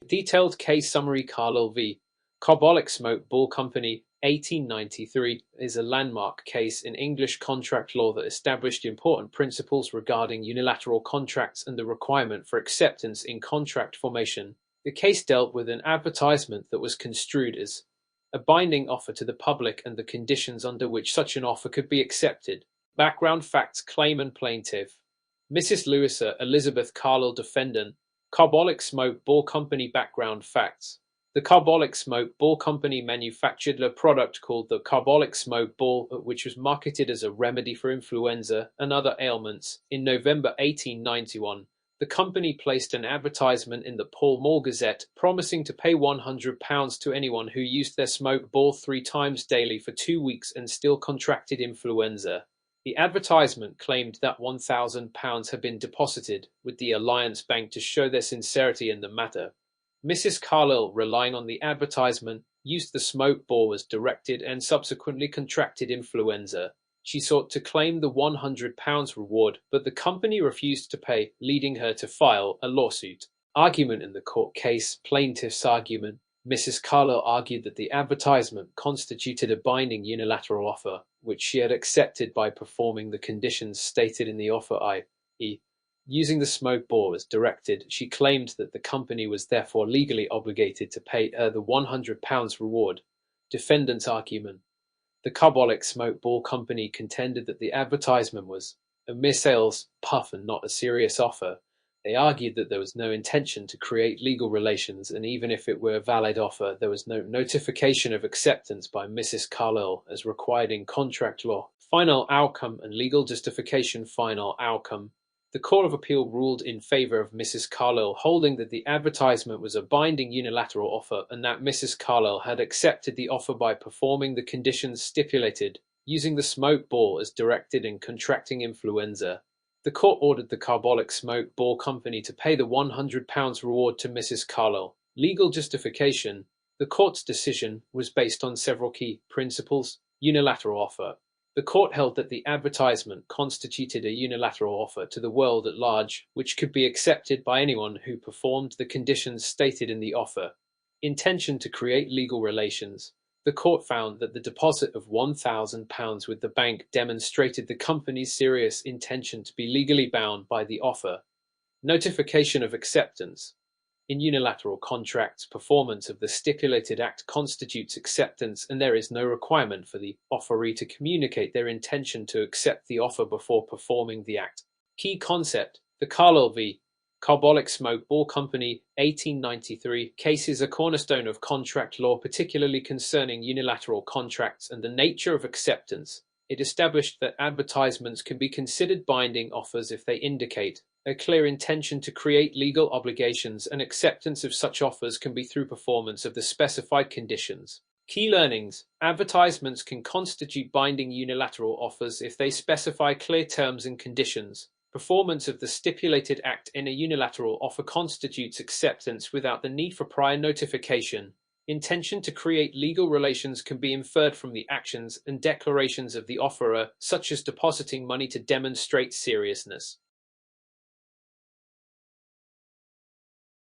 Detailed case summary. Carlill v. Carbolic Smoke Ball Company, 1893, is a landmark case in English contract law that established important principles regarding unilateral contracts and the requirement for acceptance in contract formation. The case dealt with an advertisement that was construed as a binding offer to the public and the conditions under which such an offer could be accepted. Background facts. Claimant plaintiff Mrs. Louisa Elizabeth Carlill. Defendant Carbolic Smoke Ball Company. Background facts. The Carbolic Smoke Ball Company manufactured a product called the Carbolic Smoke Ball, which was marketed as a remedy for influenza and other ailments. In November 1891, the company placed an advertisement in the Pall Mall Gazette promising to pay £100 to anyone who used their smoke ball 3 times daily for 2 weeks and still contracted influenza. The advertisement claimed that £1,000 had been deposited with the Alliance Bank to show their sincerity in the matter. Mrs. Carlill, relying on the advertisement, used the smoke ball as directed and subsequently contracted influenza. She sought to claim the £100 reward, but the company refused to pay, leading her to file a lawsuit. Argument in the court case. Plaintiff's argument. Mrs. Carlill argued that the advertisement constituted a binding unilateral offer, which she had accepted by performing the conditions stated in the offer, i.e., using the smoke ball as directed. She claimed that the company was therefore legally obligated to pay her the £100 reward. Defendant's argument. The Carbolic Smoke Ball Company contended that the advertisement was a mere sales puff and not a serious offer. They argued that there was no intention to create legal relations, and even if it were a valid offer, there was no notification of acceptance by Mrs. Carlill as required in contract law. Final outcome and legal justification. Final outcome. The Court of Appeal ruled in favor of Mrs. Carlill, holding that the advertisement was a binding unilateral offer and that Mrs. Carlill had accepted the offer by performing the conditions stipulated, using the smoke ball as directed and contracting influenza. The court ordered the Carbolic Smoke Ball Company to pay the £100 reward to Mrs. Carlill. Legal justification. The court's decision was based on several key principles. Unilateral offer. The court held that the advertisement constituted a unilateral offer to the world at large, which could be accepted by anyone who performed the conditions stated in the offer. Intention to create legal relations. The court found that the deposit of £1,000 with the bank demonstrated the company's serious intention to be legally bound by the offer. Notification of acceptance. In unilateral contracts, performance of the stipulated act constitutes acceptance, and there is no requirement for the offeree to communicate their intention to accept the offer before performing the act. Key concept. The Carlill v. Carbolic Smoke Ball Company, 1893 case is a cornerstone of contract law, particularly concerning unilateral contracts and the nature of acceptance. It established that advertisements can be considered binding offers if they indicate a clear intention to create legal obligations, and acceptance of such offers can be through performance of the specified conditions. Key learnings. Advertisements can constitute binding unilateral offers if they specify clear terms and conditions. Performance of the stipulated act in a unilateral offer constitutes acceptance without the need for prior notification. Intention to create legal relations can be inferred from the actions and declarations of the offerer, such as depositing money to demonstrate seriousness.